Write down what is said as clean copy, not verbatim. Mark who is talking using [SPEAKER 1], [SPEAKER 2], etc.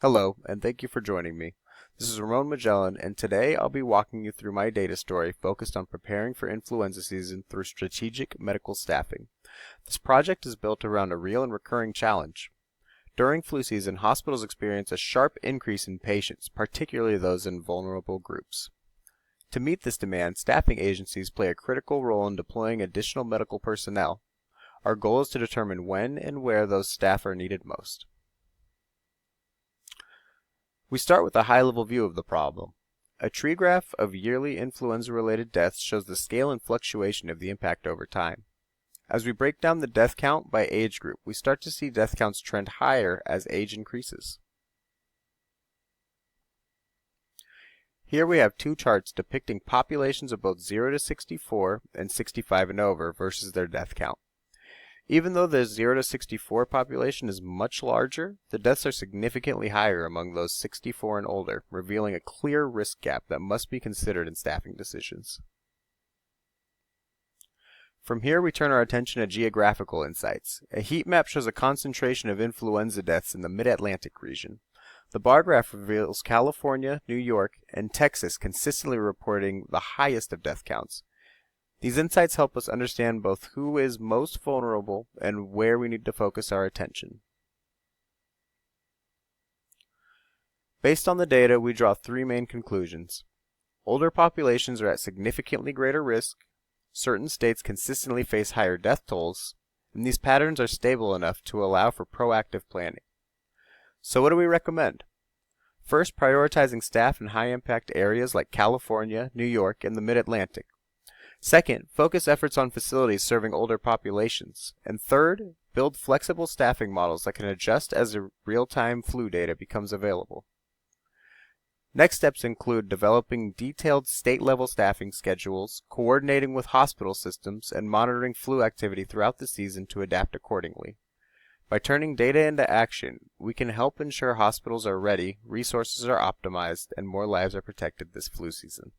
[SPEAKER 1] Hello, and thank you for joining me. This is Ramon Magellan, and today I'll be walking you through my data story focused on preparing for influenza season through strategic medical staffing. This project is built around a real and recurring challenge. During flu season, hospitals experience a sharp increase in patients, particularly those in vulnerable groups. To meet this demand, staffing agencies play a critical role in deploying additional medical personnel. Our goal is to determine when and where those staff are needed most. We start with a high-level view of the problem. A tree graph of yearly influenza-related deaths shows the scale and fluctuation of the impact over time. As we break down the death count by age group, we start to see death counts trend higher as age increases. Here we have two charts depicting populations of both 0 to 64 and 65 and over versus their death count. Even though the 0 to 64 population is much larger, the deaths are significantly higher among those 64 and older, revealing a clear risk gap that must be considered in staffing decisions. From here, we turn our attention to geographical insights. A heat map shows a concentration of influenza deaths in the Mid-Atlantic region. The bar graph reveals California, New York, and Texas consistently reporting the highest of death counts. These insights help us understand both who is most vulnerable and where we need to focus our attention. Based on the data, we draw three main conclusions. Older populations are at significantly greater risk, certain states consistently face higher death tolls, and these patterns are stable enough to allow for proactive planning. So what do we recommend? First, prioritizing staff in high-impact areas like California, New York, and the Mid-Atlantic. Second, focus efforts on facilities serving older populations. And third, build flexible staffing models that can adjust as the real-time flu data becomes available. Next steps include developing detailed state-level staffing schedules, coordinating with hospital systems, and monitoring flu activity throughout the season to adapt accordingly. By turning data into action, we can help ensure hospitals are ready, resources are optimized, and more lives are protected this flu season.